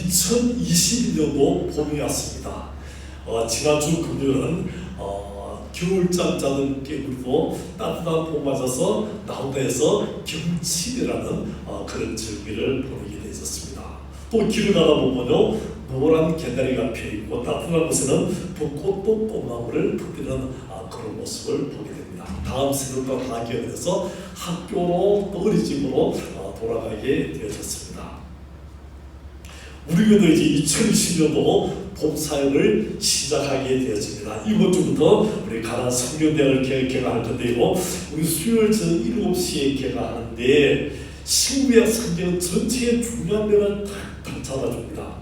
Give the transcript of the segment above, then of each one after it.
2022년도 봄이 왔습니다. 지난주 금요일은 겨울잠 자는 깨구리도 따뜻한 봄 맞아서 나온다 해서 경칩이라는 그런 절기를 보내게 되었습니다. 또 길을 가다 보면요, 노란 개다리가 펴있고 따뜻한 곳에는 벚꽃도 꽃나무를 풍기는 그런 모습을 보게 됩니다. 다음 새벽과 다 기억해서 학교로 또 어린이집으로 돌아가게 되어졌습니다. 우리 교도 이제 2020년도 봄 사역을 시작하게 되어집니다. 이번 주부터 우리 가난 성경대학을 개강할 건데요, 우리 수요일 저녁 7시에 개강하는데 신구약 성경 전체의 중요한 면을 탁탁 잡아줍니다.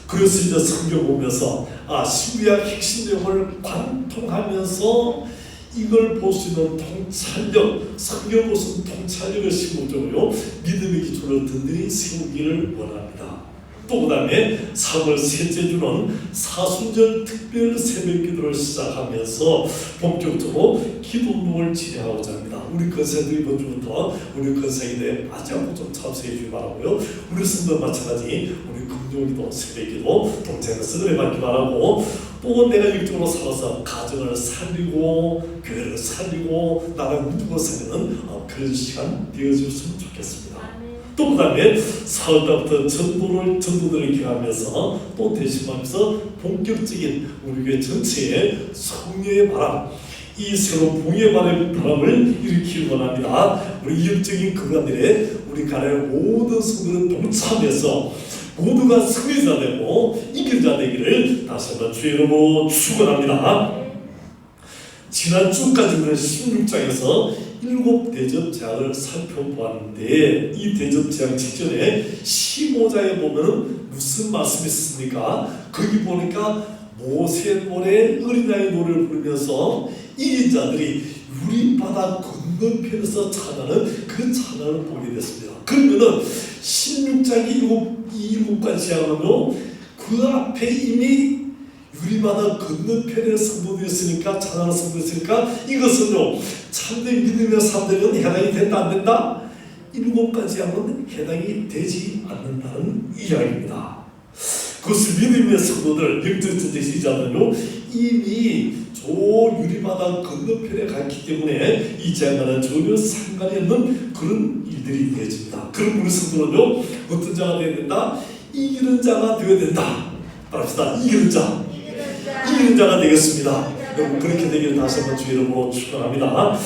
그래서 이제 성경 보면서 신구약 핵심 내용을 관통하면서 이걸 볼 수 있는 통찰력, 성경 볼 수 있는 통찰력을 심어주고요, 믿음의 기초를 든든히 세우기를 원합니다. 또 그 다음에 3월 셋째 주는 사순절 특별 새벽기도를 시작하면서 본격적으로 기도운동을 진행하고자 합니다. 우리 권사님들 이번 주부터 우리 권사기도에 빠지 않고 좀 참석해 주기 바라고요. 우리 성도 마찬가지 우리 금요기도 새벽기도 동체에서 은혜 받기 바라고, 또 내가 일적으로 살아서 가정을 살리고 교회를 살리고 나라를 누리고 살리는 그런 시간 되어줬으면 좋겠습니다. 또 그 다음에 4월달부터 전도들을 기하면서 또 대신하면서 본격적인 우리 교회 전체의 성령의 바람, 이 새로운 봉의 바람을 일으키기 원합니다. 우리 이역적인 그간들의 우리 가나의 모든 성도는 동참해서 모두가 승리자 되고 이길자 되기를 다시 한번 주의 이름으로 축원합니다. 지난주까지는 16장에서 7 대접 재앙을 살펴보았는데, 이 대접 재앙 직전에 15장에 보면은 무슨 말씀이 있습니까? 거기 보니까 모세노래, 어린아이 노래를 부르면서 이긴 자들이 유리바다 건너편에서 찬양하는 그 찬양을 보게 됐습니다. 그러면은 16장이 7가지 재앙은요, 그 앞에 이미 유리바다 건너편에 성도들이 있으니까, 찬양하는 성도들이 있으니까 이것은요, 참된 믿음의 사람들은 해당이 된다 안 된다? 7가지 하면 해당이 되지 않는다는 이야기입니다. 그것을 믿음의 성도들, 영적전쟁 시자들은요, 이미 저 유리바다 건너편에 갔기 때문에 이 재앙과는 전혀 상관이 없는 그런 일들이 되어집니다. 그럼 우리 성도는요, 어떤 자가 되어야 된다? 이기는 자가 되어야 된다. 말합시다. 이기는 자. 이기는 자가 되겠습니다. 여러분, 그렇게 되기를 다시 한번 주의 이름으로 축원합니다.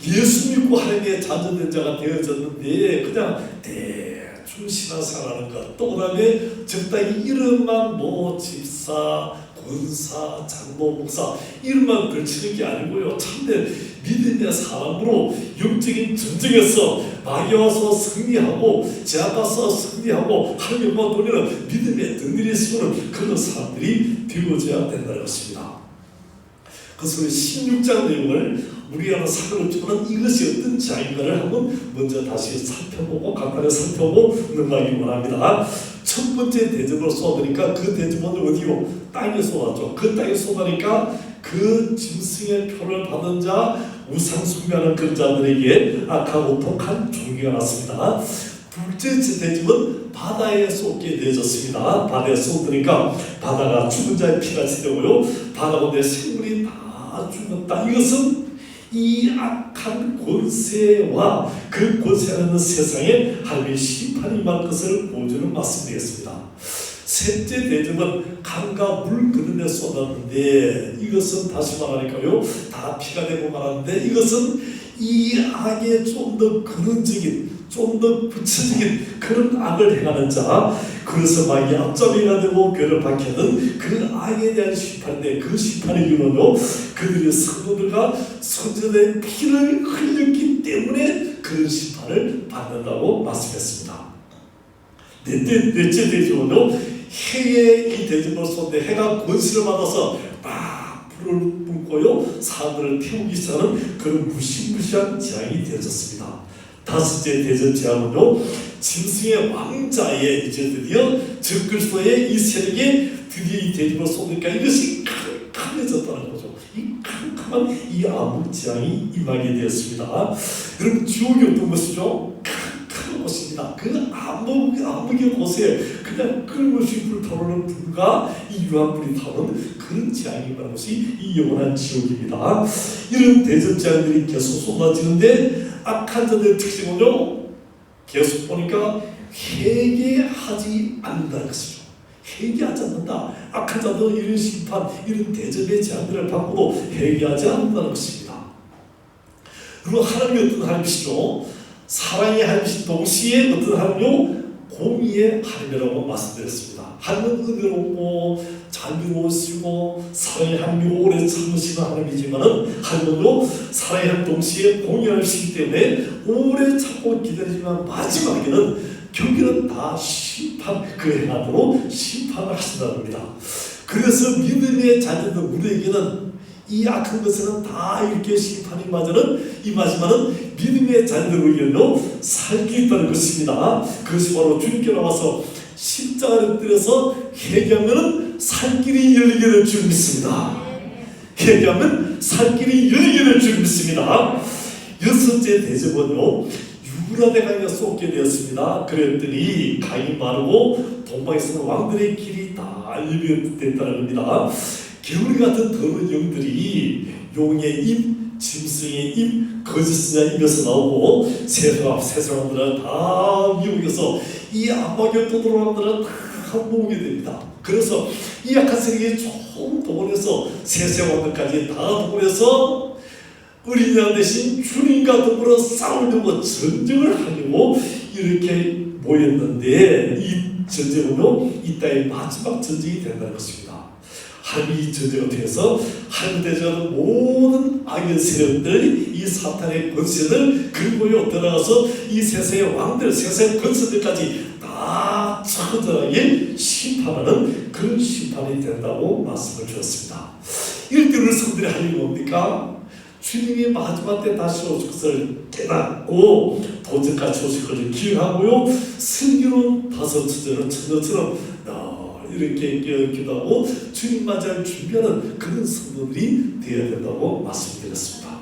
예수 믿고 하나님의 자녀된 자가 되어졌는데 그냥 대충 신앙생활하는 것, 또 그다음에 적당히 이름만 집사, 권사, 장로, 목사 이름만 걸치는 게 아니고요, 참된 믿음의 사람으로 영적인 전쟁에서 마귀 와서 승리하고 제압 와서 승리하고 하나님과 돌리는 믿음의 든든히 세우는 그런 사람들이 되어져야 된다는 것입니다. 그래서 16장 내용을 우리가 살펴보면 이것이 어떤 재앙인가를 한번 먼저 다시 살펴보고 간단히 살펴보고 넘어가기 원합니다. 첫 번째 대접을 쏟으니까 그 대접은 어디요? 땅에 쏟았죠. 그 땅에 쏟으니까 그 짐승의 표를 받은 자, 우상 숭배하는 그런 자들에게 악하고 독한 종기가 났습니다. 둘째 대접은 바다에 쏟게 되어졌습니다. 바다에 쏟으니까 바다가 죽은 자의 피같이 되고요, 바다 가운데 생물이 다 죽었다. 이것은 이 악한 권세와 그 권세라는 세상에 하나님의 심판이 임할 것을 보여주는 말씀이 되겠습니다. 셋째 대접은 강과 물 그늘에 쏟았는데, 이것은 다시 말하니까요, 다 피가 되고 말하는데, 이것은 이 악에 좀 더 근원적인, 좀 더 구체적인 그런 악을 행하는 자, 그래서 막 약점이가 되고 괴를 박혀는 그 악에 대한 심판인데, 그 심판의 이유는요, 그들의 성도들과 선전의 피를 흘렸기 때문에 그런 심판을 받는다고 말씀했습니다. 넷째 대접은요, 해에 이 대접을 쏟는데 해가 권세를 받아서 막 불을 뿜고요, 사람들을 태우기 시작하는 그런 무시무시한 재앙이 되어졌습니다. 다섯째 대접 재앙은요, 짐승의 왕자의 이제 드디어 적그리스도의 이 세력이 드디어 이 대접을 쏟으니까 이것이 캄캄해졌다는 거죠. 이 캄캄한 이 암흑 재앙이 임하게 되었습니다. 여러분, 지옥이 어떤 것이죠? 큰 곳입니다. 그 암흑의 곳에 그냥 끊임없이 불타오르는 불과 이 유황불이 타오르는 그런 재앙이 말하는 것이 이 영원한 지옥입니다. 이런 대접 재앙들이 계속 쏟아지는데 악한 자들의 특징은요, 계속 보니까 회개하지 않는다는 것이죠. 회개하지 않는다. 악한 자도 이런 심판, 이런 대접의 재앙들을 받고도 회개하지 않는다는 것입니다. 그리고 하나님이 어떤 하나님이시죠? 사랑의 하나님이신 동시에 어떤 하나님이요? 공의의 하나님이라고 말씀드렸습니다. 하나님은 은혜롭고 자비로우시고 사랑의 하나님이고 오래 참으시는 하나님이지만은 하나님은요, 사랑의 하나님 동시에 공의의 하나님이시기 때문에 오래 참고 기다리지만 마지막에는 결국에는 다 심판, 그 행함으로 심판을 하신다는 겁니다. 그래서 믿음의 자녀들 우리에게는 이 악한 것에는 다 이렇게 심판이 임하지만은 믿음의 자녀들에게는요, 살 길이 있다는 것입니다. 그것이 바로 주님께 나와서 십자가를 들여서 회개하면 살 길이 열리게 될 줄 믿습니다. 회개하면 살 길이 열리게 될 줄 믿습니다. 여섯째 대접은요, 유브라데 강에 쏟게 되었습니다. 그랬더니 강이 마르고 동방에서는 왕들의 길이 다 열렸다는 겁니다. 개구리 같은 더러운 영들이 용의 입, 짐승의 입, 거짓의 입에서 나오고 세상들을 다 미혹해서 이 암흑의 떠돌아오는 다 모으게 됩니다. 그래서 이 약한 세력이 총 동원해서 세세왕들까지 다 동원해서 어린 양 대신 주님과 더불어 싸우려고 전쟁을 하려고 이렇게 모였는데, 이 전쟁은요, 이 땅의 마지막 전쟁이 된다는 것입니다. 하나님이 이 전쟁을 통해서 하나님 대적하는 모든 악의 세력들, 이 사탄의 권세들, 그리고요 들어가서 이 세상의 왕들, 세상의 권세들까지 다 처절하게 심판하는 그런 심판이 된다고 말씀을 주었습니다. 이럴 때 우리 성들이 할 일이 뭡니까? 주님이 마지막 때 다시 오실 것을 깨닫고 도적같이 오실 것을 기억하고요, 슬기로운 다섯 처녀처럼 이렇게 기도하고 주님 맞이할 준비하는 그런 성도들이 되어야 된다고 말씀드렸습니다.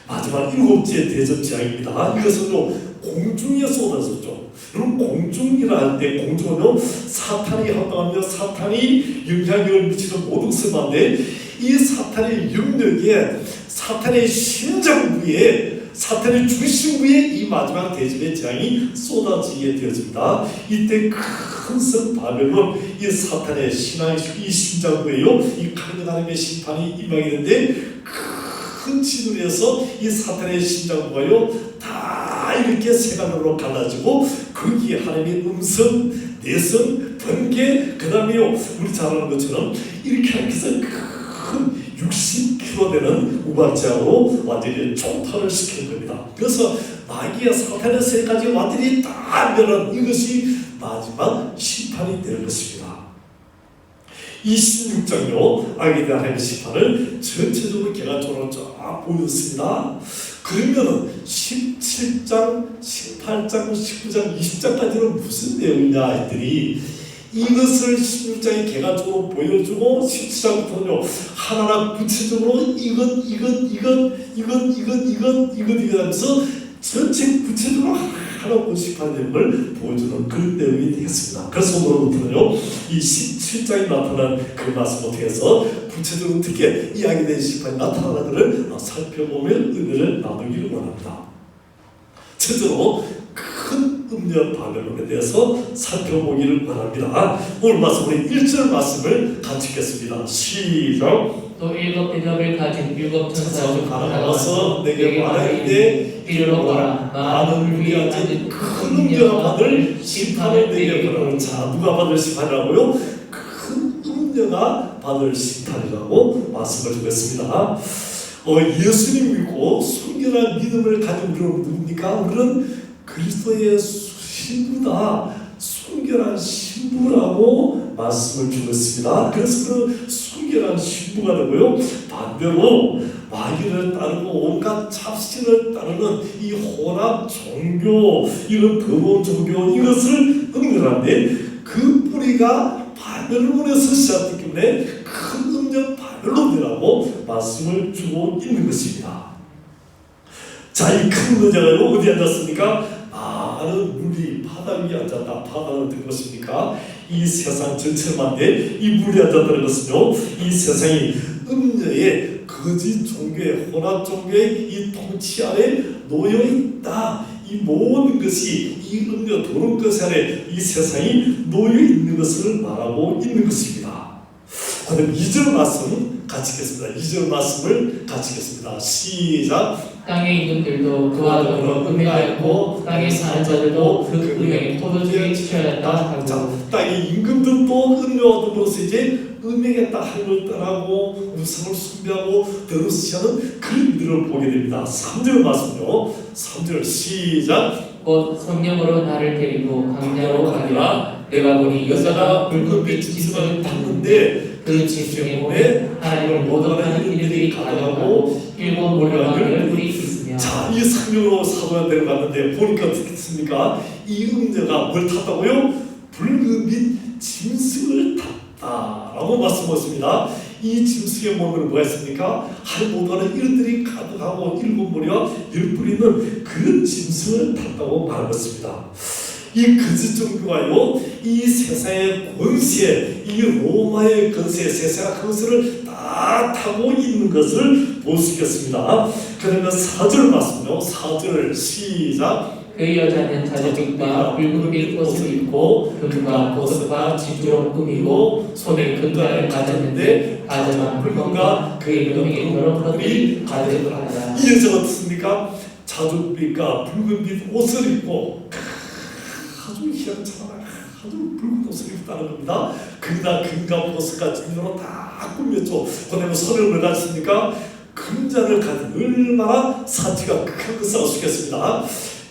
마지막 일곱째 대접 재앙입니다. 이것은요, 공중에 쏟아졌죠. 여러분, 공중이라 할 때 공중은요, 사탄이 활동하며 사탄이 영향력을 미치는 모든 것인데, 이 사탄의 영역에, 사탄의 심장부에, 사탄의 중심부에 이 마지막 대접의 재앙이 쏟아지게 되어집니다. 이때 큰 성 바벨론, 이 사탄의 신앙의 이 심장부에요, 이 강력 하나님의 심판이 임하게 되는데, 큰 진으로서 이 사탄의 심장부가요 다 이렇게 세간으로 갈라지고, 거기에 하나님의 음성, 내성, 번개, 그 다음에요 우리 잘 아는 것처럼 이렇게 해서 큰 60kg 되는 우박자로 완전히 총탈을 시키는 겁니다. 그래서 마귀와 사탄의 세까지 완전히 다 멸한 이것이 마지막 심판이 될 것입니다. 이 16장요, 악에 대한 하나님의 심판을 전체적으로 개괄적으로 쫙 보였습니다. 그러면 17장, 18장, 19장, 20장까지는 무슨 내용이냐 했더니, 이것을 16장에 개괄적으로 보여주고 17장부터는요 하나하나 구체적으로 이것 하면서 전체 구체적으로 하나하나 심판하는 내용을 보여주는 그런 내용이 되겠습니다. 그래서 오늘부터는요 이 17장에 나타난 그 말씀을 통해서 구체적으로 어떻게 이 악에 대한 심판이 나타나는지를 살펴보며 은혜를 나누기를 원합니다. 첫째로 큰 음녀 바벨론에 대해서 살펴보기를 원합니다. 오늘 말씀 우리 1절 말씀을 같이 읽겠습니다. 시작. 또 일곱 대접을 가진 일곱 천사가 나와서 내게 말하기를 이르러라. 많은 불이 앉은 큰 음녀가 받을 심판을 내게 보라. 자, 누가 받을 심판이라고요? 큰 음녀가 받을 심판이라고 말씀을 주겠습니다. 예수님 믿고 순결한 믿음을 가진 우리는 누굽니까? 우리는 그리스도의 신부다, 순결한 신부라고 말씀을 주고 있습니다. 그래서 그 순결한 신부가 되고요, 반대로 마귀를 따르고 온갖 잡신을 따르는 이 혼합 종교, 이런 더러운 종교, 이것을 응렬하는데 그 뿌리가 바벨론에서 시작됐기 때문에 큰 음녀 바벨론이라고 말씀을 주고 있는 것입니다. 자, 이 큰 음녀가 어디 앉았습니까? 많은 물이 바다 위에 앉았다. 바다는 어떤 것입니까? 이 세상 전체를 만든 이 물이 앉았다는 것은요, 이 세상이 음녀의 거짓 종교의 혼합 종교의 이 통치 아래 놓여 있다. 이 모든 것이 이 음녀 도는 것 아래 이 세상이 놓여 있는 것을 말하고 있는 것입니다. 그럼 2절 말씀 같이 읽겠습니다. 2절 말씀을 같이 읽겠습니다. 시작. 땅의 임금들도 그와 더불어 음행하였고 땅에 사는 자들도 그 음행에 포도주에 취하였다 하고. 자, 땅의 임금들도 음녀와 더불어서 이제 음행했다 하는 걸 떠나고 우상을 숭배하고 더러시하는 그런 일을 보게 됩니다. 3절 말씀요. 3절 시작. 곧 성령으로 나를 데리고 광야로 가니라. 내가 보니 여자가 붉은빛 짐승을 탔는데 그 짐승의 몸에 하나님을 모독하는 이들이 가득하고 일곱 몰려가 열둘이 있으며. 자, 이 성령으로 사도가 데려갔는데 보니까 어떻게 됐습니까? 이 음녀가 뭘 탔다고요? 붉은빛 짐승을 탔다라고 말씀하셨습니다. 이 짐승의 몸에는 뭐가 있습니까? 하늘 모두하는 이들이 가득하고 일곱 머리와 열 뿔이 있는 그 짐승을 탔다고 말했습니다. 이 거짓 종교가요, 이 세상의 권세, 이 로마의 권세, 세상의 권세를 다 타고 있는 것을 볼 수 있겠습니다. 그러면 4절 말씀요. 4절 시작. 그 여자는 자주빛과 붉은빛 옷을 입고 금과 보석과 진주로 꾸미고 손에 금관을 가졌는데 가져간 물건과 그의 음행에 여러 것들이 가득하다. 이 여자가 어떻습니까? 자주빛과 붉은빛 옷을 입고 아주 희한하잖아요. 아주 붉은 옷을 입다는 겁니다. 거기다 금과 보석과 진주로 다 꾸몄죠. 그다음에 손을 뭘 가졌습니까? 금잔을 가진 얼마나 사치가 큰 것을 알 수 있겠습니다.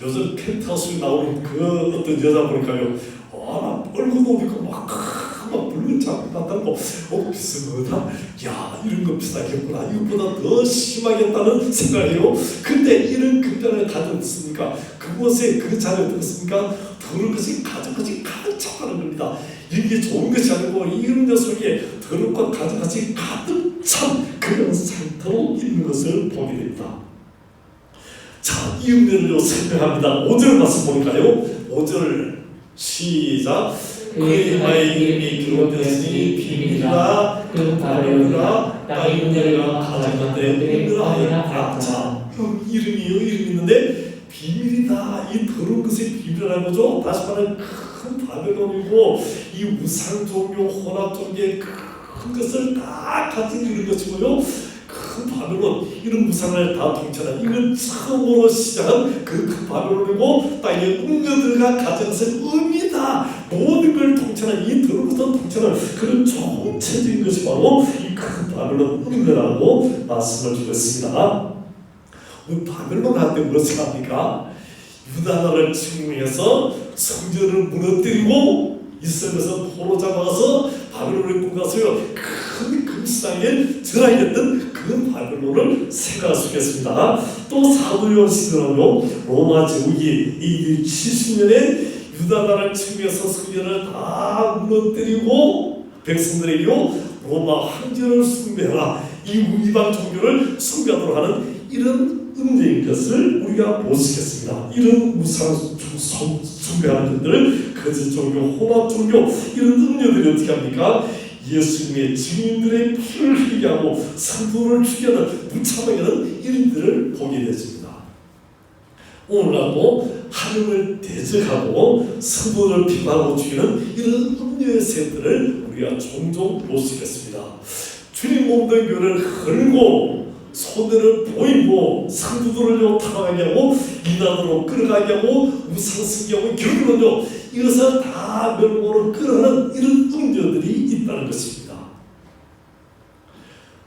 요즘 펜트하우스에 나오는 그 어떤 여자 보니까요, 붉은 옷 입고 막 붉은 자국 났다고 비싸다. 야, 이런 거 비싸겠구나. 이것보다 더 심하겠다는 생각이에요. 근데 이런 금잔을 가졌습니까? 그곳에 그 잔을 들었습니까? 더러운 것이 가득하지 가득 차가는 겁니다. 이게 좋은 것이 아니고 이런 녀석에 더럽고 가득하지 가득 찬 그런 상태로 있는 것을 보게 됩니다. 자, 이 음료를 설명합니다. 5절 말씀 보니까요. 5절 시작. 그의 이마에 이름이 기록되었으니 비밀이라 그 바벨론이라 땅의 음녀가 가졌는데 음녀라. 자, 이름이요. 이름이 있는데 비밀이다. 이 더러운 것의 비밀이라는 거죠. 다시 말하면 큰 바벨론이고 이 우상 종교, 혼합 종교의 큰 것을 다 가진 이런 것이고요. 큰 바벨론, 이런 무상을 다 통치하는 이건 처음으로 시작한 그 큰 바벨론이고 땅에 음녀들과 가정에서 의미다. 모든 걸 통치하는 이 더러운 것을 통치하는 그런 총체적인 것이 바로 이 큰 바벨론 음녀라고 말씀을 주고 있습니다. 바벨론 할 때 무엇을 합니까? 유다나라를 침공해서 성전을 무너뜨리고 이스라엘에서 포로 잡아서 바벨론에 꿈가서요 큰 금수장에 전하였던 그 바벨론을 생각할 수 있겠습니다. 또 사도요한 시대는요 로마 제국이 이 70년에 유다나라를 침공해서 성전을 다 무너뜨리고 백성들에게요 로마 황제를 숭배하라, 이 이방 종교를 숭배하도록 하는 이런 음녀인 것을 우리가 볼 수 있겠습니다. 이런 우상 숭배하는 것들을 거짓 종교, 혼합 종교, 이런 음녀들이 어떻게 합니까? 예수님의 증인들의 피를 흘리게 하고 성도를 죽여는 무참하게 하는 일들을 보게 되었습니다. 오늘날도 하나님을 대적하고 성도를 비판하고 죽이는 이런 음녀의 세들을 우리가 종종 볼 수 있겠습니다. 주님 몸된 교회를 흐르고 손해를 보이고 성도들을 타락하게 하고 이단으로 끌어가게 하고 우상 숭배하고 결국은요 이것을 다 멸망으로 끌어가는 이런 음녀들이 있다는 것입니다.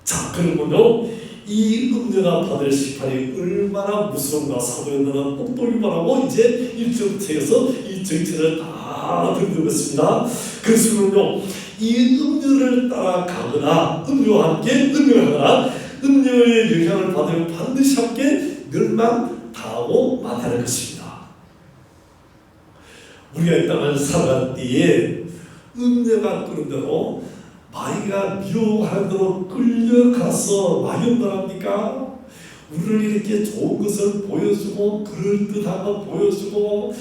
자, 그러면요 이 음녀가 받을 심판이 얼마나 무서운가 사도 요한은 똑똑히 말하고 이제 1절부터 해서 이 전체를 다 들려드렸습니다. 그래서는요 이 음녀를 따라가거나 음녀와 함께 음녀하거나 음녀의 영향을 받으면 반드시 함께 멸망당하고 마다할 것입니다. 우리가 이 땅을 살아갈 때에 음녀가 끄는 대로 마귀가 미혹하는 대로 끌려가서 마귀는 뭐랍니까? 우리를 이렇게 좋은 것을 보여주고 그럴듯한 거 보여주고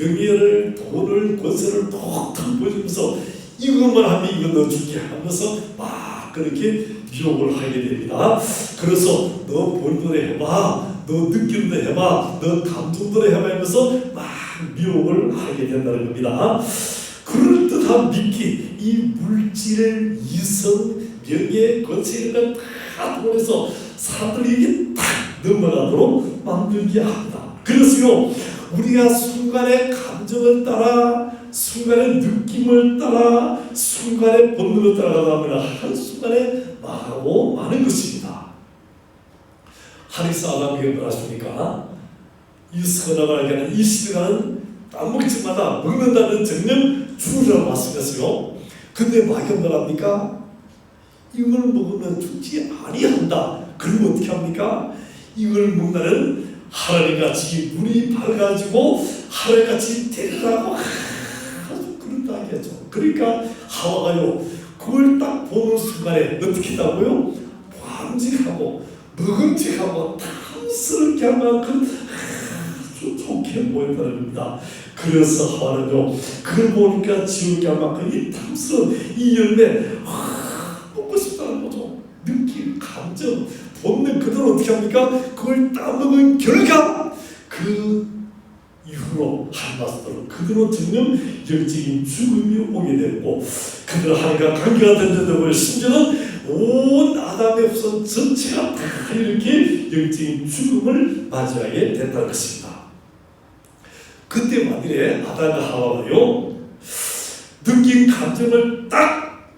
명예를, 돈을, 권세를 톡톡 보여주면서 이것만 하면 이거 넣어줄게 하면서 막 그렇게 유혹을 하게 됩니다. 그래서 너 본노래 해봐, 너 느낌도 해봐, 너 감정도 해봐 하면서 막 유혹을 하게 된다는 겁니다. 그럴듯한 미끼, 이 물질, 이성, 명예, 권세 이런 걸다 통해서 사람들이 딱 넘어가도록 만들게 합니다. 그래서요, 우리가 순간의 감정을 따라, 순간의 느낌을 따라, 순간의 본능을 따라가다 보면 한순간에 망하고 마는 것입니다. 하늘에서 아담에게 뭐하십니까? 이 선악을 알게 하는 이 시대가는 땅먹지마다 먹는다는 정령 죽으라고 말씀했어요. 근데 마귀가 뭐랍니까? 이걸 먹으면 죽지 아니한다. 그러면 어떻게 합니까? 이걸 먹는 하나님같이 눈이 밝아지고 하나님같이 되리라고 아주 그런다 하겠죠. 그러니까 하와가요, 그걸 딱 보는 순간에 어떻게 했다고요? 밤직하고 먹음직하고 탐스럽게 할 만큼 아주 좋게 보였다는 겁니다. 그래서 하와는요, 그걸 보니까 지옥에 할 만큼 이 탐스러운 이 열매 먹고 싶다는 거죠. 느낌, 감정, 본능 그대로 어떻게 합니까? 그걸 따먹은 결과 그 이후로 한마디로 그대로 정녕 영적인 죽음이 오게 되고, 그대로 하나님과 관계가 된다고 심지어는 온 아담의 후손 전체가 다 이렇게 영적인 죽음을 맞이하게 됐다는 것입니다. 그때 만일에 아담과 하와가요, 느낀 감정을 딱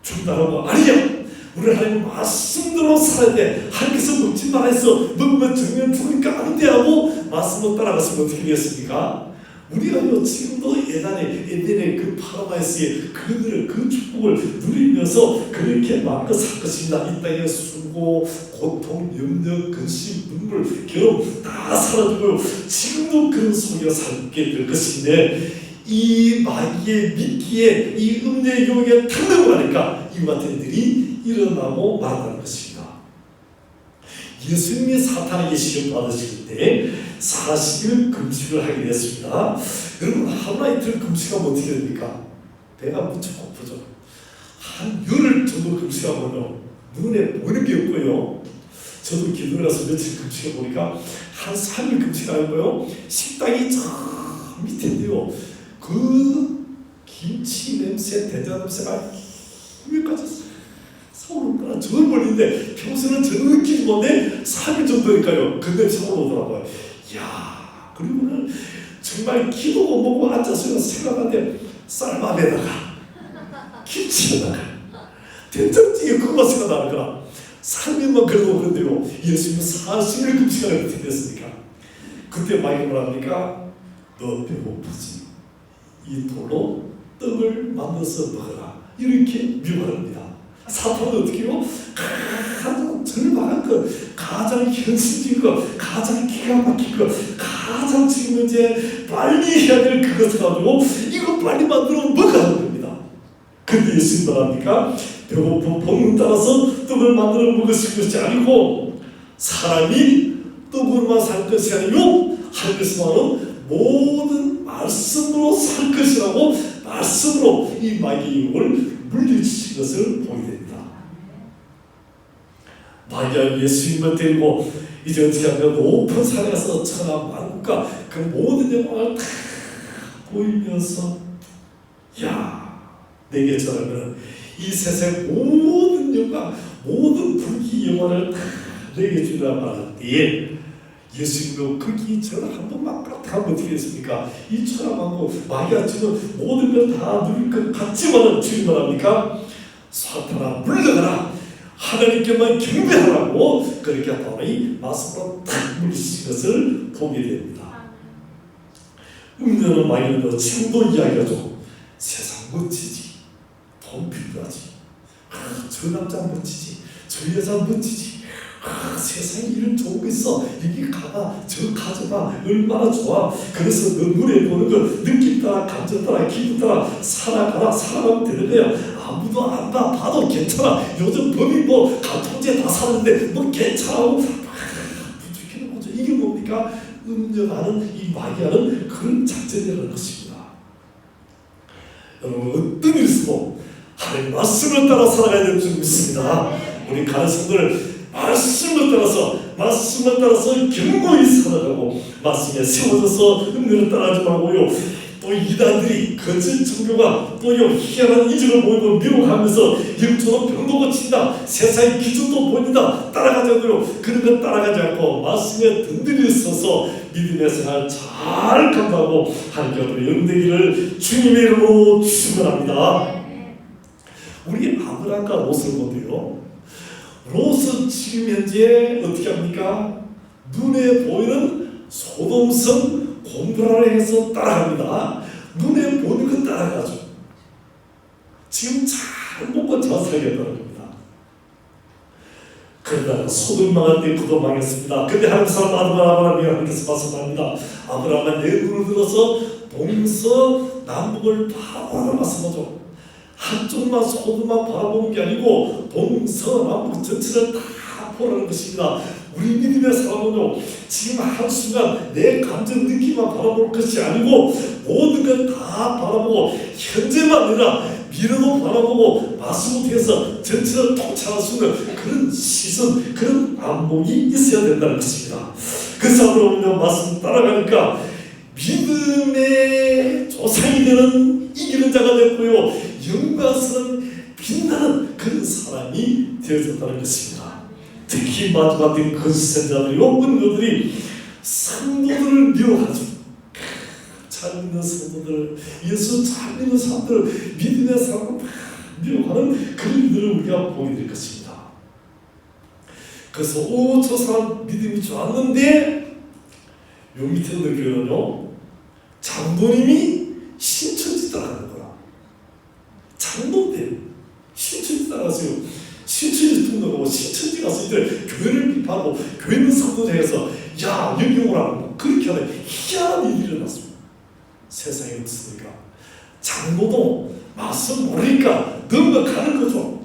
준다는 아니야, 우리 하나님 말씀대로 살아야 돼, 하나님께서 먹지 말아 했어, 먹으면 정면 죽으니까 안 돼 하고 말씀을 따라갔으면 어떻게 되겠습니까? 우리가요, 지금도 예전에 에덴의 그 파라다이스의 그 축복을 누리면서 그렇게 마음껏 살 것입니다. 이 땅의 수고, 고통, 염려, 근심, 눈물, 괴로움 다 사라지고요, 지금도 그런 속에 살게 될 것인데, 이 마귀의 미끼에, 이 음녀의 유혹에 탁 넘어가니까 이 같은 일이 일어나고 말하는 것입니다. 예수님이 사탄에게 시험 받으실 때 40일 금식을 하게 됐습니다. 여러분, 하루나 이틀 금식하면 어떻게 됩니까? 배가 무척 고프죠. 한 열흘 정도 금식하면 눈에 보이는 게 없고요. 저도 기도를 가서 며칠 금식해 보니까 한 3일 금식하고요, 식당이 저 밑인데요, 그 김치 냄새, 대자 냄새가 여기까지 서울 오더라. 저 멀리인데 평소는 저는 느끼지 못해 3일 정도니까요, 근데 서울 오더라고요. 이야, 그리고는 정말 기도고 뭐고 앉아서 생각하는데 쌀밥에다가 김치에다가 된장찌개 그거 생각나는 거라. 3일만 그래도 그런데요, 예수님은 40일 금식하는 어떻게 됐습니까? 그때 마귀가 뭐랍니까? 너 배고프지? 이 돌로 떡을 만들어서 먹어라, 이렇게 미워합니다. 사탄은 어떻게 해요? 가장 절박한 것, 가장 현실적인 것, 가장 기가 막힌 것, 가장 지금 이제 빨리 해야 될 그것을 가지고 이거 빨리 만들어 먹어야 됩니다. 근데 예수님 말합니까? 배고픈 본능 따라서 떡을 만들어 먹으실 것이 아니고, 사람이 떡으로만 살 것이 아니요 하나님께서 말하는 모든 말씀으로 살 것이라고, 말씀으로 이 마귀의 유혹을 물리치신 것을 보게 됩니다. 마귀가 예수님을 데리고 이제 어떻게 하면 높은 산에 가서 천하 만국과 그 모든 영광을 다 보이면서, 야, 내게 전하면 이 세상 모든 영광, 모든 불기 영광을 다 내게 주라 말할 때에, 예수님도 거기 전화 한 번만 까딱하면 어떻게 됐습니까? 이 천하만국 마귀가 지금 모든 걸 다 누릴 것 같지만은 주님 말합니까? 사탄아 물러가라, 하나님께만 경배하라고 그렇게 하더니 말씀으로 탁 물리신 것을 보게 됩니다. 음료는 마귀는 지금도 이야기하죠. 세상 멋지지, 돈 필요하지, 저 남자 멋지지, 저 여자 멋지지, 세상에 이런 좋은 거 있어, 여기 가봐, 저 가져봐, 얼마나 좋아. 그래서 너 눈에 보는 거 느낌 따라, 감정 따라, 기분 따라 살아가라. 살아가면 되는 거야. 아무도 안 봐, 봐도 괜찮아. 요즘 법이 뭐 가통제 다 사는데 뭐 괜찮아. 부추기는 거죠. 이게 뭡니까? 음녀하는 이 마귀하는 그런 작전이라는 것입니다. 여러분 어떤 일이 있어도 하나님 말씀을 따라 살아가야 되는 줄 믿습니다. 우리 가르침들 말씀을 따라서 견고히 살아가고 말씀에 세워져서 음료를 따라하지 말고요. 또 이단들이 거짓 종교가 또 희한한 이적을 보이고 미혹하면서 영적으로 병도 고친다, 세상의 기준도 보인다, 따라가자고요. 그런 것 따라가지 않고 말씀에 든든히 서서 믿음의 생활 잘 감당하고 하나님께 영되기를 주님의 이름으로 축원합니다. 우리 아브라함과 롯을 보도요. 롯은 지금 현재 어떻게 합니까? 눈에 보이는 소돔성 고모라를 해서 따라갑니다. 눈에 보이는 거 따라가죠. 지금 잘 먹고 잘 살겠다는 겁니다. 그러다가 소돔 망한데 그도 망했습니다. 근데 하나님 사람 아브라함이 하나님께서 말씀합니다. 아브라함아 내 눈을 들어서 동서 남북을 다 바라봤어죠. 한쪽만 소돔만 바라보는 게 아니고 동서남북 전체를 다 보라는 것입니다. 우리 믿음의 사람은요, 지금 한순간 내 감정 느낌만 바라볼 것이 아니고 모든 걸 다 바라보고 현재만 아니라 미래도 바라보고 마스못해서 전체를 통찰할 수 있는 그런 시선, 그런 안목이 있어야 된다는 것입니다. 그 사람으로 말씀 따라가니까 믿음의 조상이 되는 이기는 자가 됐고요, 영광스러운 빛나는 그런 사람이 되어졌다는 것입니다. 특히 마지막 때 거짓선자들이요, 은거들이 성도들을 미워하죠. 잘 믿는 성도들, 예수 잘 믿는 사람들, 믿음의 사람을 미워하는 그런 일들을 우리가 보게 될 것입니다. 그래서 저 사람 믿음이 좋았는데 요 밑에 느끼는요, 장로님이 신천지 따라가는 거라. 장로인데 신천지 따라가세요. 신천지 등록하고 신천지 가서 이제 교회를 비판하고 교회는 성도자에서 야 여기 오라고 그렇게 하는 희한한 일이 일어났습니다. 세상에 없으니까 장로도 말씀 모르니까 넘어가는 거죠.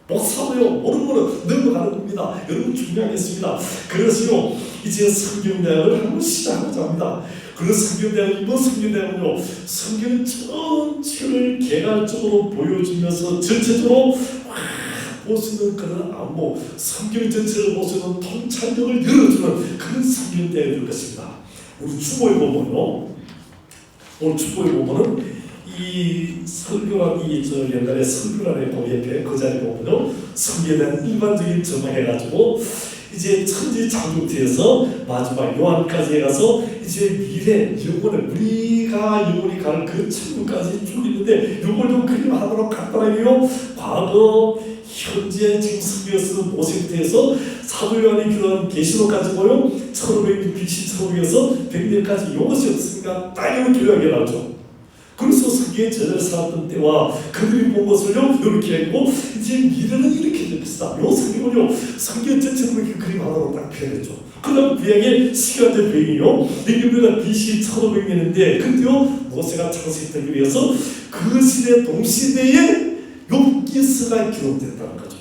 못 사도요 모르면 넘어가는 겁니다. 여러분 중요하겠습니다. 그래서요 이제 성경대학을 한번 시작하자 합니다. 그래서 성경대학, 이번 성경대학은요 성경 전체를 개괄적으로 보여주면서 전체적으로 볼 수 있는 그런 안목, 성경 전체를 볼 수 있는 통찰력을 열어주는 그런 성경대학이 될 것입니다. 우리 주보에 보면요, 오늘 주보에 보면은 이 설교라기 저 옛날에 설교라는 거 옆에 그 자리에 보면요 성경에 대한 일반적인 전망해가지고 이제 천지 창조부터 마지막 요한까지 해가서 이제 미래 영혼에 우리가 영혼이 가는 그 천국까지 쭉 있는데 요걸 좀 그림 하나로 간단하게요 과거 현재 지금 성경에서 모세부터 사도 요한이 기도한 계시록까지 보여 1500년 BC 1500에서 100년까지 이것이 없으니까 딱 이렇게 요약해 놨죠. 그래서 성경에 전에 살았던 때와 그들이 본 것을요 이렇게 했고 이제 미래는 이렇게 될 것이다. 요 성경을요 성경 전체로 이렇게 그림 하나로 딱 표현했죠. 그 다음 구약의 시간적 배경이요 우리가 BC 1500년인데 그때요 모세가 창세했기 위해서 그 시대 동시대에 욥기서가 기록됐다는 거죠.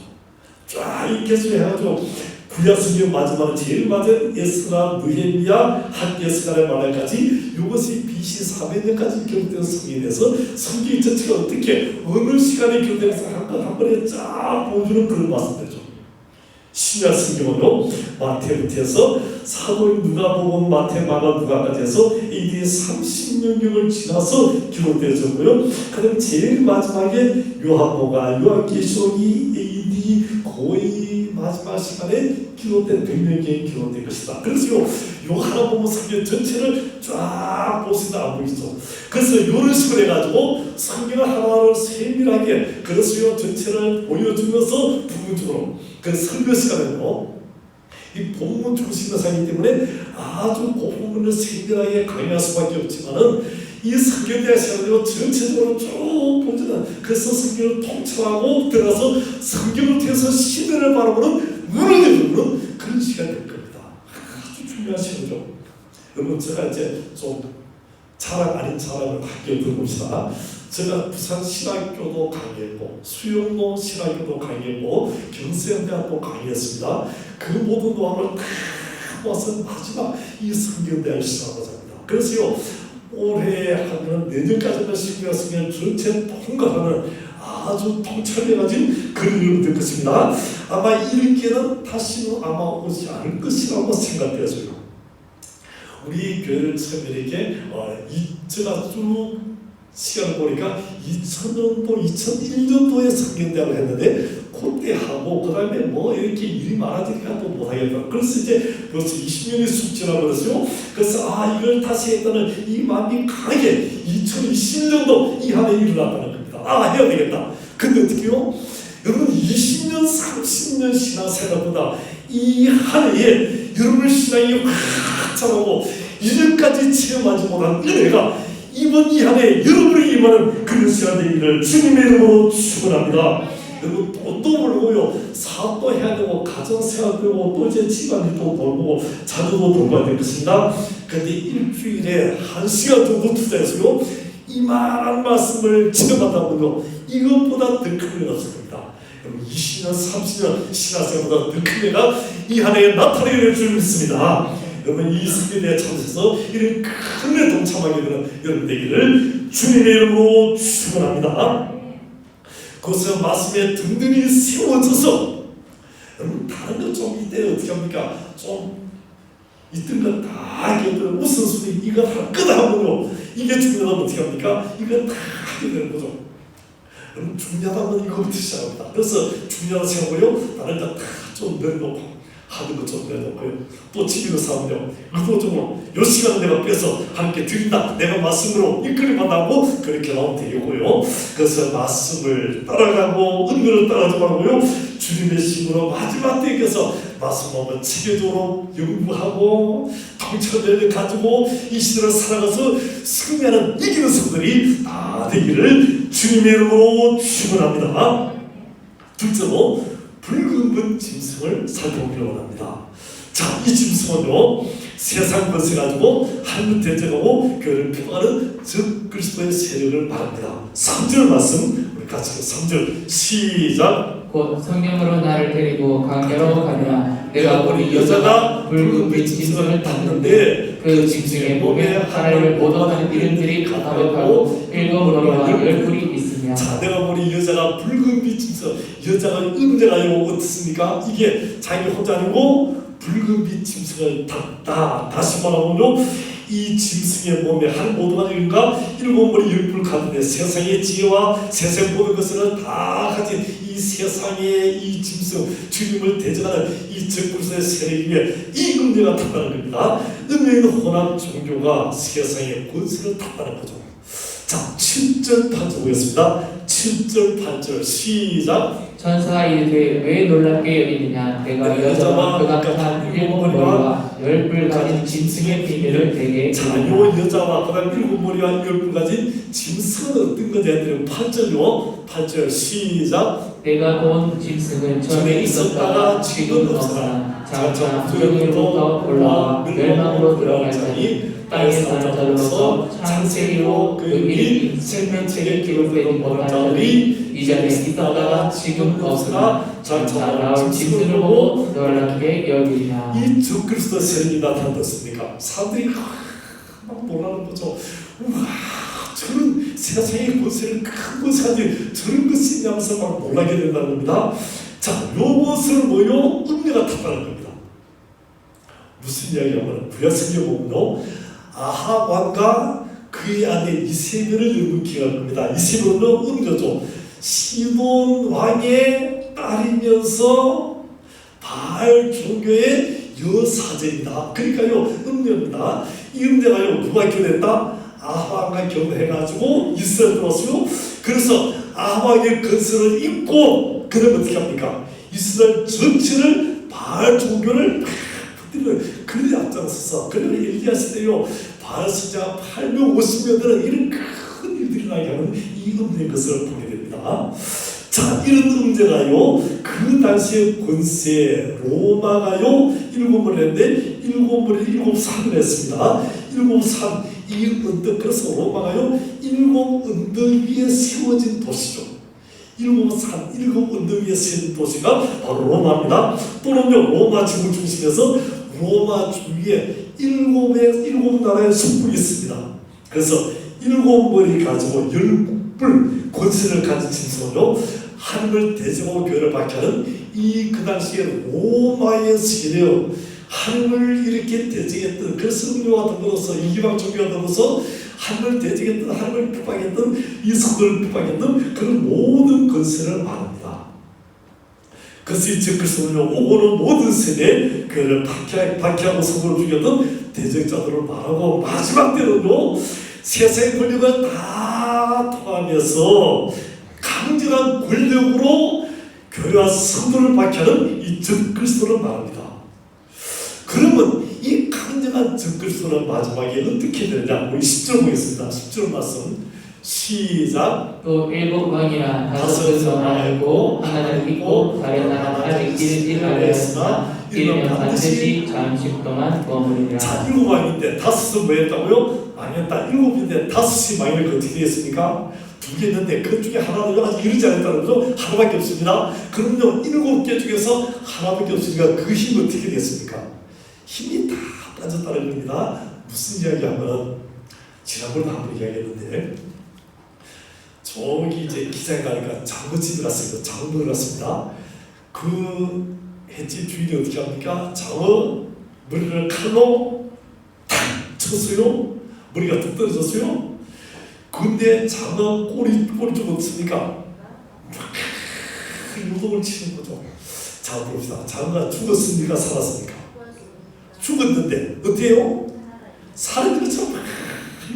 쫙 이렇게 해가지고 구약 성경 마지막 제일 맞은 에스라, 느헤미야, 학개스가의 말까지 이것이 BC 400년까지 기록된 성경에 대해서 성경 전체가 어떻게 어느 시간에 기록되면서 한 번에 쫙 보여주는 그런 말씀이죠. 신약 성경은요 마태부터 해서 사도인 누가복음, 마태, 마가, 누가까지 해서 AD 30년경을 지나서 기록되었고요. 그다음 제일 마지막에 요한복음, 요한계시록이 AD 거의 마지막 시간에 기록된 100년경이 기록된 것이다. 그래서 요 하나 보면 성경 전체를 쫙 보시다 안 보이죠. 그래서 이런 식으로 해가지고 성경을 하나를 세밀하게 그래서 요 전체를 보여주면서 부분적으로 그 설교 시간에는요 이 본문 중심의 사이기 때문에 아주 그 본문을 세밀하게 강의할 수밖에 없지만은 이 성경대학 시간으로 전체적으로 쭉 보지는 그래서 성경을 통찰하고 들어서 성경을 통해서 시대를 바라보는 눈을 열어보는 그런 시간이 될 겁니다. 아주 중요한 시간이죠. 여러분 제가 이제 좀 자랑 아닌 자랑을 함께 들어봅시다. 제가 부산 신학교도 강의했고 수영로 신학교도 강의했고 경세대학도 강의했습니다. 그 모든 노하우를 와서 마지막 이 성경대학을 시작하고자 합니다. 그래서요, 올해 하면 내년까지는 신구약 성경 전체 통과하는 아주 통찰해 가진 그런 일이 될 것입니다. 아마 이렇게는 다시는 아마 오지 않을 것이라고 생각되어져요. 우리 교회를 처음에 이렇게 제가 쭉 시간을 보니까 2000년도, 2001년도에 성경대학을 했는데 그때 하고 그 다음에 뭐 이렇게 일이 많아지니까 또 못하겠다. 그래서 이제 벌써 20년이 쑥 지나버렸어요. 그래서 이걸 다시 했다는 이 마음이 강하게 2020년도 이 한 해 일어났다는 겁니다. 해야 되겠다. 근데 어떻게요? 여러분 20년, 30년 신앙생활보다 이 한 해에 여러분의 신앙이 확 자라고 이전까지 체험하지 못한 은혜가 이번 이 한 해 여러분이 임하는 그런 시간 되기를 주님의 이름으로 축원합니다. 여러분 또 모르고요, 사업도 해야 되고 가정생활도 되고 또 이제 집안일도 돌보고 자녀도 돌봐야 될 것입니다. 그런데 일주일에 1시간 정도 투자해서요 이만한 말씀을 체험하다 보면 이것보다 더 큰 일 없을 겁니다. 여러분 20년, 30년 신앙생활보다 더 큰 일가 이 한 해에 나타나게 될 줄 믿습니다. 여러분 이 성경에 참여해서 이런 큰 일 동참하게 되는 여러분 되기를 주님의 이름으로 축원합니다. 그것은 말씀에 든든히 세워져서 여러분 다른 것 좀 이때 어떻게 합니까? 좀 있던 것 다 우선순위 이거 할 거다 하면요 이게 중요하다면 어떻게 합니까? 이거 다 하게 되는 거죠. 여러분 중요하다면 이거부터 시작합니다. 그래서 중요하다 생각하고요 다른 거 다 좀 내려놓고 하는 것 좀 내놓고요. 또 집에서 사면요. 의도적으로 요 시간 내가 빼서 함께 드린다. 내가 말씀으로 이끌림만 하고 그렇게 나오면 되겠고요. 그래서 말씀을 따라가고 은혜를 따라가지 말고요. 주님의 심으로 마지막 때에 서 말씀 한번 체계적으로 연구하고 통찰력을 가지고 이 시대를 살아가서 승리하는 이기는 성들이 다 되기를 주님의 이름으로 축원합니다. 둘째로 붉은 짐승을 살펴보기를 원합니다. 자, 이 짐승은요 세상 것을 가지고 하나님을 대적하고 교회를 핍박하는 적 그리스도의 세력을 말합니다. 3절 말씀 우리 같이 3절 시작. 곧 성령으로 나를 데리고 광야로 가니라. 내가 보니 여자가 붉은 빛 짐승을 탔는데 그 짐승의 몸에 하나님을 모독하는 이름들이 가득하고 일곱 머리와 열 뿔이 있으며. 자, 내가 보니 여자가 붉은 빛 짐승, 여자가 음자가요 어떻습니까? 이게 자기 혼자 아니고 붉은 빛 짐승을 탔다. 다시 말하면요 이 짐승의 몸에 한 모두가 이른가 일곱 머리 열 뿔 가운데 세상의 지혜와 세상 모든 것을 다 가진 이 세상의 이 짐승 주님을 대적하는 이 적그리스도의 세력 위에 이 음녀가 탔다는 겁니다. 음녀인 혼합 종교가 세상의 권세를 탔다는 거죠. 자, 7절 8절 보겠습니다. 7절 8절 시작. 천사가 이르되 왜 놀랍게 여기느냐. 내가 여자와 그가 탄 일곱 머리와 열 뿔 가진 짐승의 비밀을 내게. 자, 요 여자와 그다음 일곱 머리와 열 뿔 가진 짐승은 어떤 거냐? 8절요. 8절 시작. 내가 본 짐승은 전에 있었다가 지금 없으나 장차 부정으로부터 올라와 멸망으로 들어갈 자니 땅에 사는 자로서 창세기로 그 일 생명책에 기록된 법한 자들이 이전에 있었다가 지금 없으나 장차 나올 짐승을 보고 놀랍게 여기리라. 이 적그리스도 세력이 나타났습니까? 사람들이 막 놀라는 거죠. 우와, 저런 세상의 권세를 큰 권세 가지고 저런 것이 있냐면서 막 놀라게 된다는 겁니다. 자, 요것을 뭐요? 음녀가 탔다는 겁니다. 무슨 이야기냐면 구약성경에 보면요 아합 왕과 그의 아내 이세벨을 여러분 기억할 겁니다. 이세벨은 음녀죠. 시돈 왕의 딸이면서 바알 종교의 여사제입니다. 그러니까요 음녀입니다. 이 음녀가요 누가 결혼했다? 아합 왕과 결혼해가지고 이스라엘 들어왔어요. 그래서 아합 왕의 건설을 입고 그러면 어떻게 합니까? 이스라엘 전체를 바알 종교를 그들이 앞장서서 그리고 엘리야 시대요 바알 선지자가 850명들은 이런 큰 일들이 나게 하는 이 음녀의 것을 보게 됩니다. 자, 이런 음녀가요 그 당시의 권세 로마가요 일곱 머리를 했는데 일곱 머리 일곱 산을 했습니다. 일곱 산 이 언덕 그래서 로마가요 일곱 언덕 위에 세워진 도시죠. 일곱 산, 일곱 언덕 위에 세운 도시가 바로 로마입니다. 또는요 로마 지구 중심에서 로마 주위에 일곱 나라의 성국이 있습니다. 그래서 일곱 머리 가지고 열불 권세를 가진 짐승으로 하늘을 대적하고 교회를 박해하는 이 그 당시에 로마의 세력, 하늘을 이렇게 대적했던 그 성령과 더불어서 이방 종교와 더불어서 하늘을 대적했던, 하늘을 핍박했던, 이 성도를 핍박했던 그런 모든 권세를 말합니다. 그래서 이 적그리스도는 오고는 모든 세대에 그를 박해하고 성도를 죽였던 대적자들을 말하고, 마지막 때는요 세상의 권력을 다 통하면서 강력한 권력으로 교회와 성도를 박해하는 이 적그리스도를 말합니다. 그러면 이 강력한 적그리스도는 마지막에 어떻게 되느냐? 우리 10절 보겠습니다. 10절 말씀 시작. 또 일곱 왕이나 다섯 나라가 있고 하나는 있고 다른 나라는 아직 이르지 아니하였으나 이르면 반드시 잠시 동안 머무리리라. 자, 일곱 왕인데 다섯은 뭐 했다고요? 망했다. 일곱인데 다섯이 망하니까 어떻게 되겠습니까? 두 개 있는데 그 중에 하나는 아직 이르지 않았다는 거죠? 하나밖에 없습니다. 그럼요 일곱 개 중에서 하나밖에 없으니까 그 힘이 어떻게 됐습니까? 힘이 다 빠졌다는 겁니다. 무슨 이야기하면 지난번에 한번 이야기했는데 저기 이제 기장에 가니까 장어집에 갔어요. 장어를 갔습니다. 그 횟집 주인이 어떻게 합니까? 장어 머리를 칼로 탁 쳤어요. 머리가 뚝 떨어졌어요. 근데 장어 꼬리 좀 어떻습니까? 요동을 치는 거죠. 자 봅시다. 장어가 죽었습니까? 살았습니까? 죽었는데 어때요? 사는 것처럼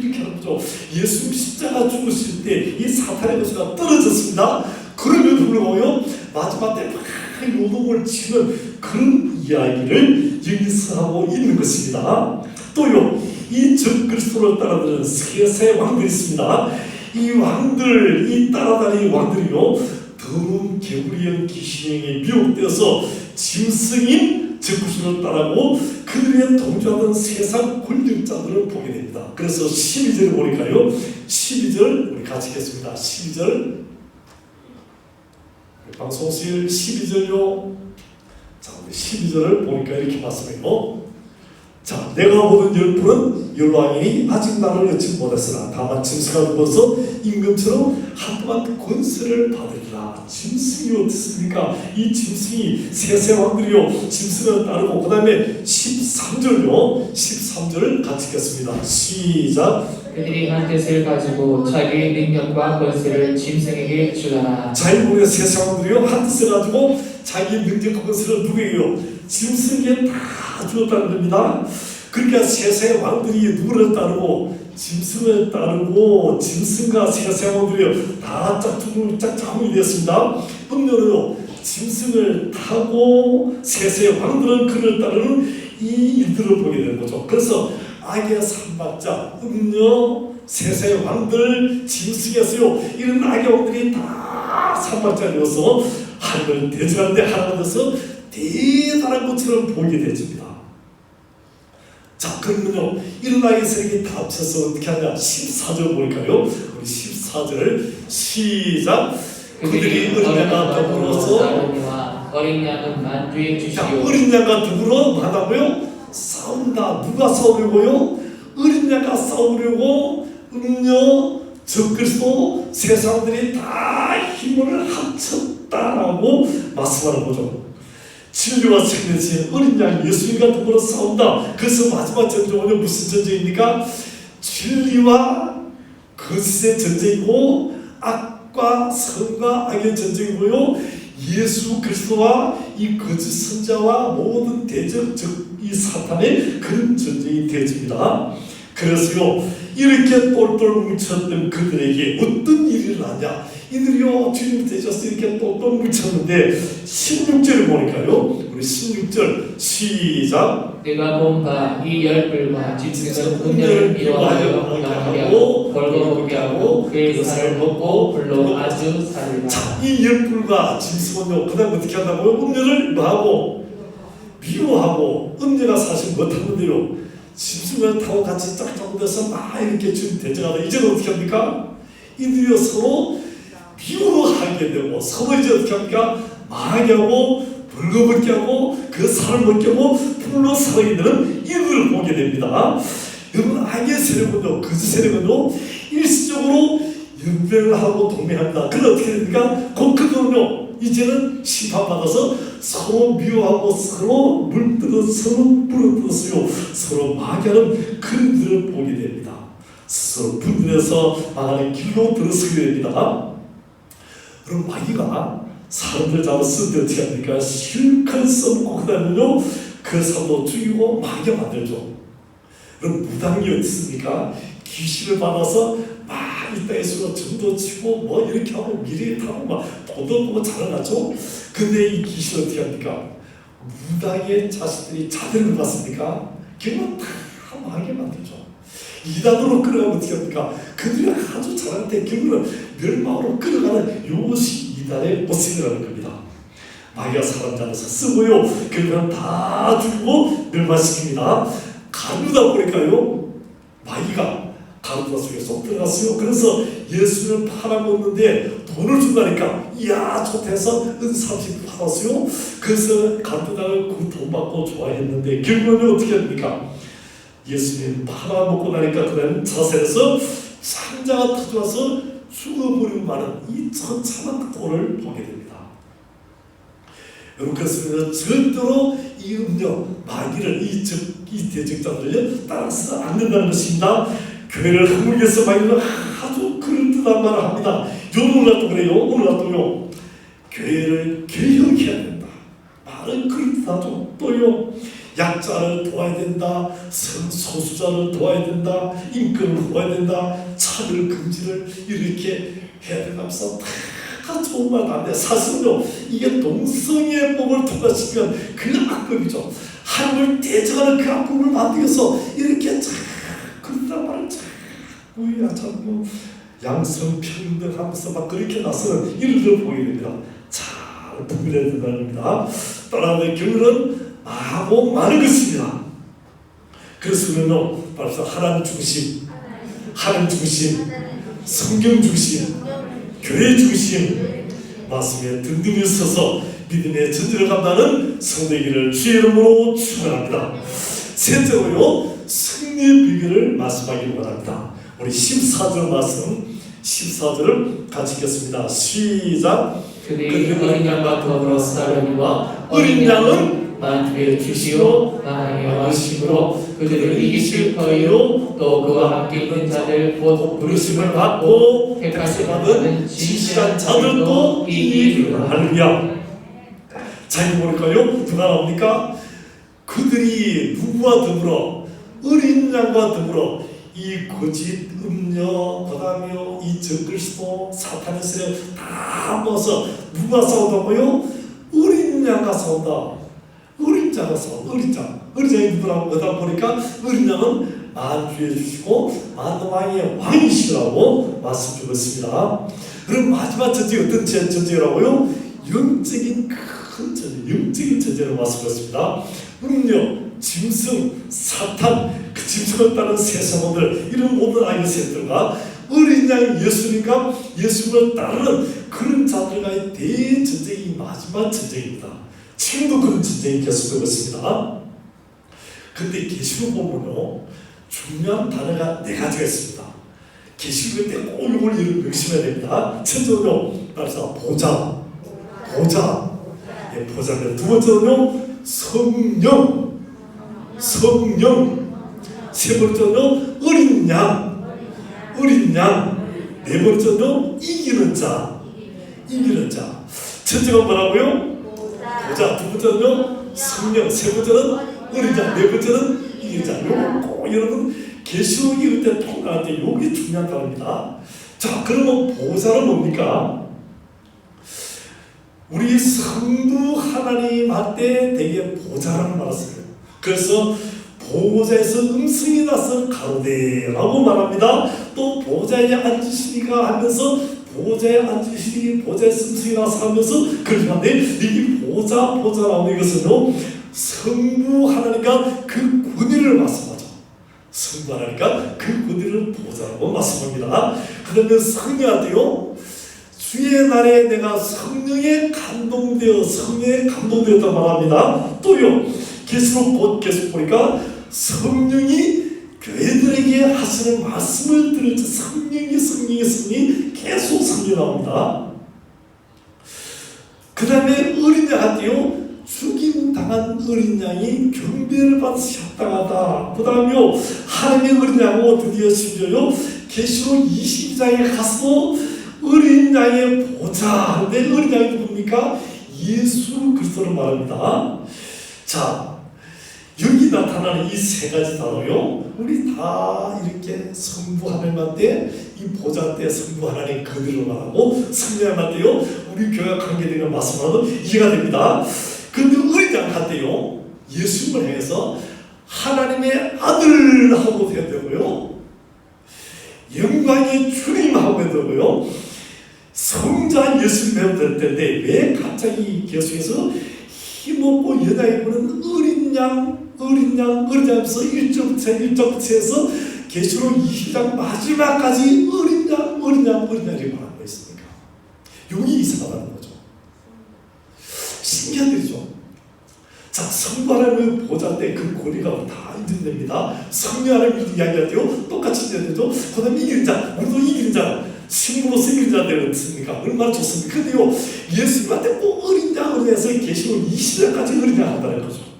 이렇게 하는 거죠. 예수님 십자가 죽으실 때 이 사탄의 것수가 떨어졌습니다. 그러면 불구하고 마지막 때 막 요동을 치는 그런 이야기를 여기서 하고 있는 것입니다. 또요 이 적그리스도를 따라다니는 세세 왕들이 있습니다. 이 왕들, 이 따라다니는 왕들이요 더러운 개구리형 귀신형에 미혹되어서 짐승인 적그리스도를 따라고 그들의 동조하던 세상 권력자들을 보게 됩니다. 그래서 12절을 보니까요 12절 우리 같이 읽겠습니다. 12절 방송실 12절요. 자 우리 12절을 보니까 이렇게 말씀해요. 자 내가 보던 열불은 열왕이니 아직 나를 여치 못했으나 다만 짐승가 누워서 임금처럼 한동안 권세를 받으리라. 짐승이 어떻습니까? 이 짐승이 세세 왕들이요 짐승을 따르고 그 다음에 13절요 13절 같이 읽겠습니다. 시작. 그들이 한 뜻을 가지고 자기의 능력과 권세를 짐승에게 주더라. 자유국의 세세 왕들이요 한 뜻을 가지고 자기 능력과 권세를 누구에게요? 짐승에게 다 주었다는 겁니다. 그러니까 세세 왕들이 누구를 따르고 짐승을 따르고 짐승과 세세 왕들이 다 짝짝꿍이 되었습니다. 분명히요 짐승을 타고 세세 왕들은 그를 따르는 이 일들을 보게 되는 거죠. 그래서 악의 삼박자, 음녀, 세세 왕들, 짐승이었어요. 이런 악의 왕들이 다 삼박자되어서 하늘을 대적하는데 하나가 돼서 대단한 것처럼 보이게 되집니다. 자 그러면요 이런 악의 세력이 다 합쳐서 어떻게 하냐 14절 보니까요 우리 14절 시작. 그들이 어린 양과 더불어서 어린 양은 만주에 주시오. 어린 양과 더불어 뭐하다고요? 싸운다. 누가 싸우려고요? 어린 양과 싸우려고 음녀 적그리스도 세상들이 다 힘을 합쳤다라고 말씀하는 거죠. 진리와 생명의 어린 양 예수님과 더불어 싸운다. 그래서 마지막 전쟁은 무슨 전쟁입니까? 진리와 거짓의 전쟁이고 악과 선과 악의 전쟁이고요. 예수 그리스도와 이 거짓 선자와 모든 대적 즉 이 사탄의 그런 전쟁이 되어집니다. 그래서요 이렇게 똘똘 뭉쳤던 그들에게 어떤 일이 일어나냐? 이들이요 주님 되셔서 이렇게 똘똘 뭉쳤는데 16절을 보니까요 우리 16절 시작. 내가 본 바 이 열불과 짐승은 은혜를 미워하여 영하고 벌거벗게 하고 그의 살을 먹고 불로 아주 살을 자, 이 열불과 짐승은요 그 다음 어떻게 한다고요? 음녀를 뭐하고 미워하고 음녀가 사실 못하는데요 짐승을 타고 같이 짝짝대서 막 이렇게 지금 대적하다 이제는 어떻게 합니까? 이들이 서로 미워하게 되고 서로 이제 어떻게 합니까? 망하게 하고 벌거벗게 하고 그 살을 먹게 하고 풀로 살아게 되는 이들을 보게 됩니다. 여러분, 악의 세력은요, 거짓 세력은요, 일시적으로 연맹을 하고 동맹합니다. 그럼 어떻게 됩니까? 그들은요, 이제는 심판받아서 서로 미워하고 서로 물들어 서로 물어뜯었어요. 서로 마귀하는 그들을 보게 됩니다. 스스로 분열해서 망하는 길로 들어서게 됩니다. 그럼 마귀가 사람들 잡아서 어떻게 합니까? 실컷 써먹고 그다음에요, 그 사람도 죽이고 마귀가 만들죠. 그럼 무당이 어디 있습니까? 귀신을 받아서 막 이 땅에서 점도 치고 뭐 이렇게 하고 미래 타고 막 도도 보고 자라나죠. 근데 이 귀신은 어떻게 합니까? 무당의 자식들이 자들을 받습니까? 결국 다 망하게 만들죠. 이단으로 끌어가면 어떻게 합니까? 그들이 아주 잘할 때 결국은 멸망으로 끌어가는 이것이 이단의 모습이라는 겁니다. 마귀가 사람 잡아서 쓰고요, 결국은 다 죽이고 멸망시킵니다. 가누다 보니까요, 마귀가 가누다 속에 쏙 들어갔어요. 그래서 예수를 팔아먹는데 돈을 준다니까, 이야 좋대서 은 30 팔았어요. 그래서 가누다가 그 돈 받고 좋아했는데 결국은 어떻게 합니까? 예수님 팔아먹고 나니까 그다음 자살해서 상자가 터져서 죽어버리고 마는 이 처참한 돈을 보게 됩니다. 여러분, 그렇습니다. 절대로 이 음료, 마귀를 이 대적자들을 따라서 안 된다는 것입니다. 교회를 한국에서 마귀는 아주 그럴듯한 말을 합니다. 오늘날도 그래요. 오늘날도요. 교회를 개혁해야 된다. 말은 그럴듯하죠. 또요, 약자를 도와야 된다. 소수자를 도와야 된다. 인권을 도와야 된다. 차별 금지를 이렇게 해야 된다면서 다 좋은 말도 안 돼. 사실은요, 이게 동성애 법을 통과시키면 그 악법이죠. 하나님을 대적하는 그 악법을 만들어서 이렇게 그런 말을 자꾸 양성평등하면서 막 그렇게 나서는 일을 보게 됩니다. 잘 분별해야 된다는 겁니다. 따라하는 결론은 마고 많은 것입니다. 그래서 우리는 벌써 하나님 중심, 성경 중심, 교회 중심 말씀에 든든히 서서 믿음의 전제를 감당하는 성도이기를 주의 이름으로 축원합니다. 셋째로요, 승리의 비결을 말씀하기를 원합니다. 우리 14절 말씀, 14절을 같이 읽겠습니다. 시작. 그들이 어린 양과 더불어 싸려니와 어린 양은 만주에 주시오 나의 원심으로 그들을 이기실 터이요 또 그와 함께 있는 자들 곧 부르심을 받고 택하심 받은 진실한 자들도 이기리라. 할렐루야. 자, 이거 볼까요? 누가 나옵니까? 그들이 누구와 더불어? 어린 양과 더불어 이 거짓 음녀, 그다음에 이 적그리스도, 사탄의 세력 다 모아서 누가 싸우다고요? 어린 양과 싸운다. 어린 자가 싸운다. 어린 양이 누구라고 그러다 보니까 어린 양은 만주해 주시고 만왕의 왕이시라고 말씀 주고 있습니다. 그럼 마지막 전쟁이 어떤 전쟁이라고요? 영적인 큰 전쟁, 영적인 전쟁을 말씀하셨습니다. 음녀, 짐승, 사탄, 그 짐승을 따른 세상들, 이런 모든 악의 세력들과 어린 양 예수님과 예수님을 따르는 그런 자들과의 대전쟁이 마지막 전쟁입니다. 지금도 그런 전쟁이 계속되고 있습니다. 근데 계시록 보면요, 중요한 단어가 4가지가 있습니다. 계시록 때 꼭 이걸 명심해야 됩니다. 첫째는요, 보좌. 예, 보좌입니다. 두 번째는요, 성령. 세 번째는 어린 양. 네 번째는 이기는 자. 첫째가 뭐라고요? 보좌. 두 번째는 성령. 세 번째는 어린 양. 네 번째는 이기는 자. 요거 꼭 여러분 계시록 읽을 때 통과할 때 요게 중요한 단어입니다. 자, 그러면 보좌는 뭡니까? 우리 성부 하나님한테 되게 보좌라는 말을 써요. 그래서 보좌에서 음성이 나서 가로되라고 말합니다. 또 보좌에 앉으시니까 하면서 보좌에 앉으시니 보좌에서 음성이 나서 하면서 그렇게 하는데, 이 보좌라고 이것은요, 성부 하나님과 그 권위를 말씀하죠. 성부 하나님과 그 권위를 보좌라고 말씀합니다. 그 다음에 성령한테요, 주의 날에 내가 성령에 감동되었다 말합니다. 또요, 계시록 곧 계속 보니까 성령이 교회들에게 하시는 말씀을 들을 때 성령이 계속 성령 나옵니다. 그 다음에 어린 양한테요, 죽임당한 어린 양이 경배를 받으시 합당하다. 그 다음에요, 하나님의 어린 양하고 드디어 심지어요, 계시록 22장에 가서 어린 양의 보좌. 내 어린 양이 누굽니까? 예수 그리스도를 말합니다. 자, 여기 나타나는 이 세 가지 단어요, 우리 다 이렇게 성부 하나님한테 이 보좌 때 성부 하나님 그대로 말하고 성령한테요 우리 교회와 관계되는 말씀하고 이해가 됩니다. 그런데 어린 양한테요 예수님을 향해서 하나님의 아들하고 해야 되고요, 영광의 주님하고 해야 되고요, 성자 예수님 배워야 될 텐데 왜 갑자기 계속해서 힘없고 연약해 보는 어린 양 하면서 1절부터 해서 계시록 20장 마지막까지 어린 양이 말하고 있습니까? 용이 이상하다는 거죠. 신기한 일이죠. 자, 성부 하나님의 보좌 때 그 고리가 다 인정됩니다. 성령 하나님의 이야기가 돼요. 똑같이 인정되죠. 그 다음에 이기는 자, 우리도 이기는 자, 신부로서 이기는 자 되지 않습니까? 얼마나 좋습니까? 근데요, 예수님한테 꼭 어린 양에서 계시록 20장까지 어린 양 한다는 거죠.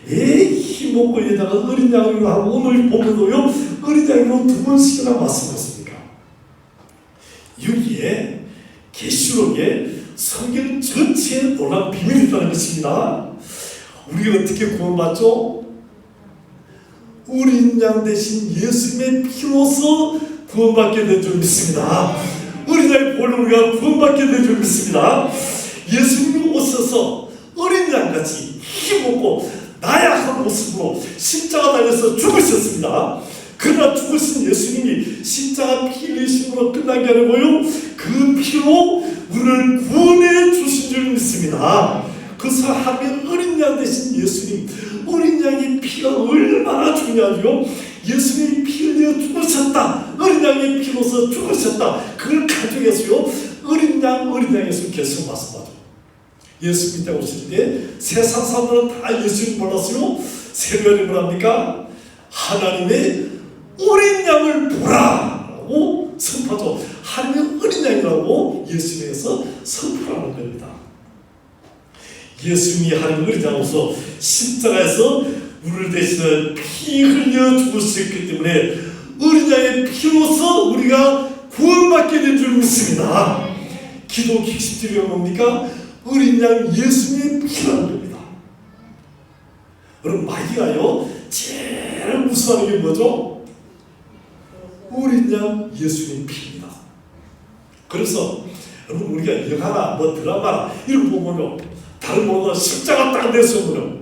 왜 힘없고 여자가 어린 양으로 하고 오늘 보면도요 어린 양으로 두 번씩이나 말씀하십니까? 여기에 계시록에 성경 전체에 놀라운 비밀이 있다는 것입니다. 우리가 어떻게 구원받죠? 어린 양 대신 예수님의 피로서 구원받게 된 줄 믿습니다. 어린 양의 보혈로 우리가 구원받게 된 줄 믿습니다. 예수님이 오셔서 어린 양같이 힘없고 나약한 모습으로 십자가 달려서 죽으셨습니다. 그러나 죽으신 예수님이 십자가 피 흘리심으로 끝난 게 아니고요, 그 피로 우리를 구원해 주신 줄 믿습니다. 그래서 하나님의 어린 양 되신 예수님, 어린 양의 피가 얼마나 중요하죠. 예수님이 피 흘려 죽으셨다, 어린 양의 피로서 죽으셨다, 그걸 가지고서요 어린 양에서 계속 말씀하죠. 예수 믿다고 오실 때 세상 사람들은 다 예수님 몰랐어요. 세례를 뭐랍니까? 하나님의 어린 양을 보라라고 선포하죠. 하나님의 어린 양이라고 예수님에서 선포하는 겁니다. 예수님이 하나님의 어린 양으로서 십자가에서 우리를 대신해 피 흘려 죽으셨기 때문에 어린 양의 피로서 우리가 구원받게 된 줄 믿습니다. 기도 기식들이 뭡니까? 어린 양 예수님의 피라는 겁니다. 여러분, 마귀가요 제일 무서워하는 게 뭐죠? 어린 양 예수님 피입니다. 그래서 여러분, 우리가 영화나 뭐 드라마나 이런 거 보면요, 다른 뭐가 십자가 딱 내세우면요,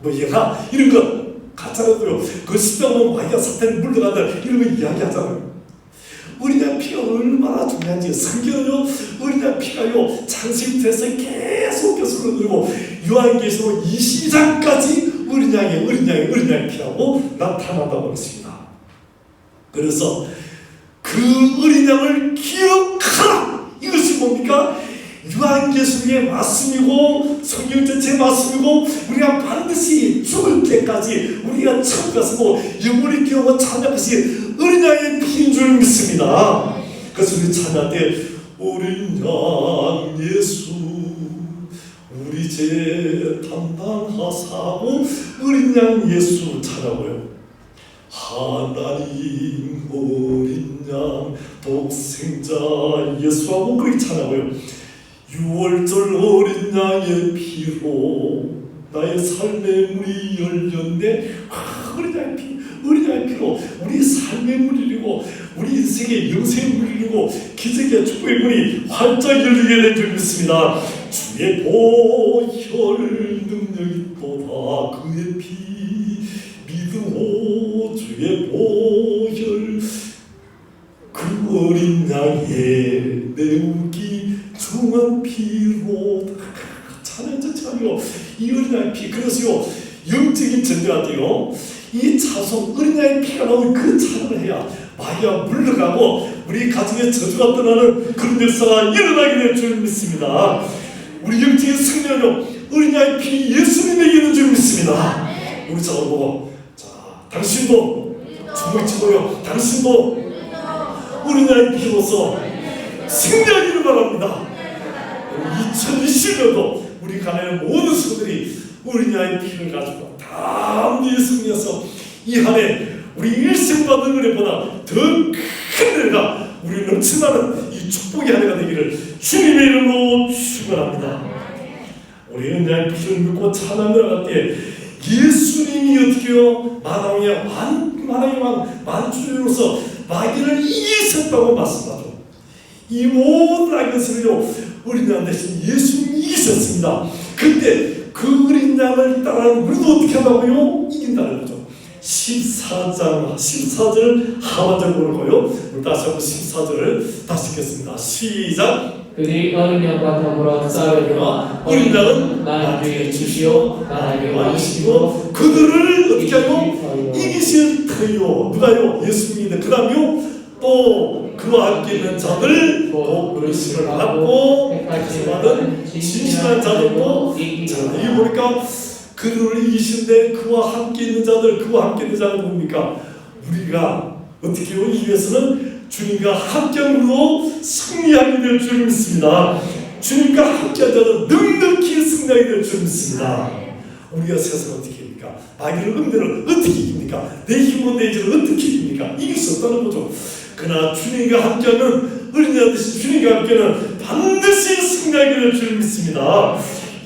뭐 영화 이런 거 가짜라도요, 그 십자가 보면 마귀가 사탄이 물러간다 이런 거 이야기하잖아요. 어린 양 피가 얼마나 중요한지 성경은요 어린 양 피가요 창세기부터 계속 흐르고 요한계시록 22장까지 어린 양의 피라고 나타난다고 했습니다. 그래서 그 어린 양을 기억하라, 이것이 뭡니까? 요한계시록의 말씀이고 성경 전체의 말씀이고 우리가 반드시 죽을 때까지 우리가 천국 가서 뭐 영원히 기억하고 찬양할 것이 어린 양의 피인 줄 믿습니다. 그래서 우리 찬양할 때 어린 양 예수 우리 죄 담당하사고 어린 양 예수 찬양하고요, 하나님 어린 양 독생자 예수하고 그렇게 찬양하고요, 6월절 어린 양의 피로 나의 삶의 문이 열렸네. 어린 양의 피로 우리 삶의 문이 열리고 우리 인생의 영생의 문이 열리고 기적의 축복의 문이 활짝 열리게 된 줄 믿습니다. 주의 보혈 능력이 또다 그의 피 믿음오 주의 보혈 그 어린 양의 내우기 중한 피로 찬양하며 이 어린 양의 피. 그래서요 영적인 전쟁한테요 이 찬송 어린 양의 피가 나오면 그 찬양을 해야 마귀가 물러가고 우리 가정에 저주가 떠나는 그런 역사가 일어나게 될 줄 믿습니다. 우리 영적인 승리는요 어린 아이 피 예수님에게 있는 줄 믿습니다. 우리 저를 보고 자 당신도 주먹 치고요 당신도 어린 아이 피로서 승리하기를 바랍니다. 2020년도 우리 가나의 모든 성들이 어린아이 피를 가지고 다 승리해서 이 한 해 우리 일생 받은 은혜보다 더 큰 은혜가 우리 넘치나는 이 축복의 한 해가 되기를 주님의 이름으로 축원합니다. 우리 은혜의 피를 믿고 찬양을 할 때 예수님이 어떻게요 만왕의 만주로서 마귀를 이기셨다고 말씀하죠. 이 모든 악의 것을요 어린 양 대신 예수님이 이기셨습니다. 근데 그 어린 양을 따라하는 우리도 어떻게 하다고요? 이긴다는 거죠. 14절 하반절 보고요. 다시 한번 14절을 다시 읽겠습니다. 시작. 그들이 어린 양과 더불어 싸우려고 어린 양은 나에게 주시오 나에게 와주시고 그들을 어떻게 하요? 이기실 터요. 누가요? 예수님인데 그 다음요 또 그와 함께 있는 자들 또 그리스도를 받고 받은 진실한 자들도 자 여기 보니까 그들을 이기신데 그와 함께 있는 자들 그와 함께 있는 자는 뭡니까? 우리가 어떻게 하기 위해서는 주님과 함께함으로 승리하게 될 줄 믿습니다. 주님과 함께한 자는 넉넉히 승리하게 될 줄 믿습니다. 우리가 세상을 어떻게 합니까? 마귀를 음대를 어떻게 이깁니까? 내 힘으로 내 죄를 어떻게 이깁니까? 이길 수 없다는 거죠. 그러나 주님과 함께하면 어린아이 듯이 주님과 함께는 반드시 승리하게 될 줄 믿습니다.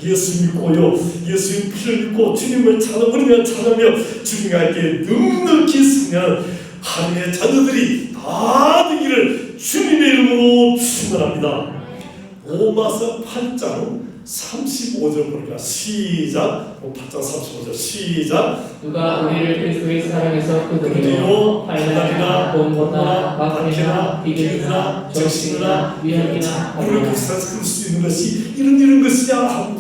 예수 믿고요 예수의 피를 믿고 주님을 찾아 어린아이를 찾으며 주님과 함께 넉넉히 승리하는 하나님의 자녀들이 다 되기를 주님의 이름으로 축원합니다. 로마서 8장 35절 보니까 시작 8장 35절 시작 누가 우리를 그리스도의 사랑에서 끊으리요 환난이나 공고나 박해나 비극이나 적신이나 위험이나 우리를 그리스도에서 끊을 수 있는 것이 이런 것이냐 하고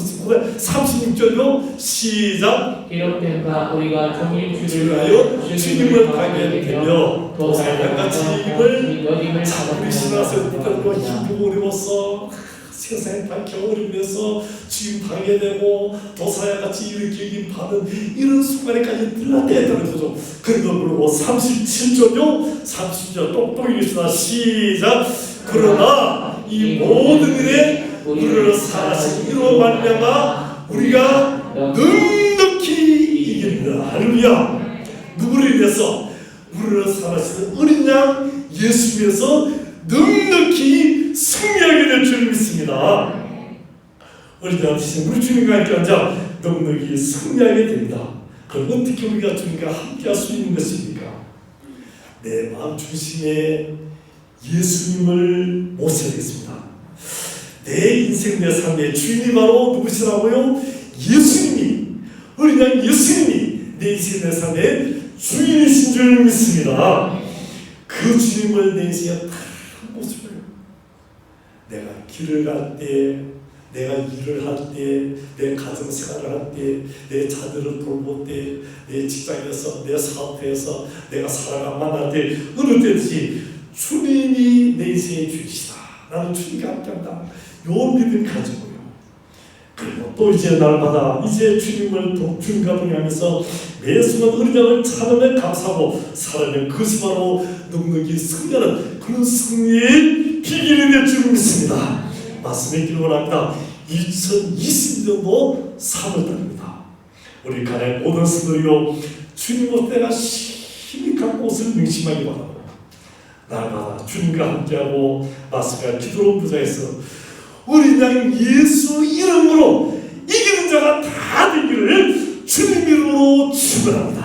36절로 시작 기록된 바 우리가 종일 주를 위하여 주님을 가게 되며 또 사냥같이 힘을 잡으리 신하서 붙들고 힘고 어려워서 세상에 밝혀 어리면서 주님 당하게 되고 도사야같이 이렇게 받은 이런 순간에까지 들어가야 되는 거죠. 그런 걸 보고 37절요 30절 똑똑히 읽읍시다. 시작. 그러나 이 모든 일에 우리를 사하신 이로 말미암아 우리가 넉넉히 이깁니다. 할렐루야. 누구를 위해서? 우리를 사하시는 어린 양 예수 위해서 넉넉히 승리하게 될 줄 믿습니다. 어린 양 대신 우리 주님과 함께 앉아 넉넉히 승리하게 됩니다. 그럼 어떻게 우리가 주님과 함께 할 수 있는 것입니까? 내 마음 중심에 예수님을 모셔야 되겠습니다. 내 인생 내 삶의 주인이 바로 누구시라고요? 예수님이 어린 양 예수님이 내 인생 내 삶의 주인이신 줄 믿습니다. 그 주님을 내 인생에 다 모습을 내가 길을 갈 때 내가 일을 할 때 내 가정생활을 할 때 내 자녀를 돌볼 때 내 직장에서 내 사업에서 내가 사람을 만날 때 어느 때든지 주님이 내 인생의 주이시다. 나는 주님과 함께한다. 요 믿음 가지고요. 그리고 또 이제 날마다 이제 주님을 주님과 동행하면서 매 순간 어린 양을 찬양에 감사하고 살아가면 그것이 바로 넉넉히 승리하는 그런 승리의 비결이 될 줄 믿습니다. 말씀에 기록합니다. 2020년도 3월달입니다. 우리 가나의 모든 성도요 주님으로 내가 힘이 갖고 옷을 명심하기 바랍니다. 날마다 주님과 함께하고 말씀과 기도로 부자해서 어린 양 예수 이름으로 이기는 자가 다 되기를 주님 이름으로 축원합니다.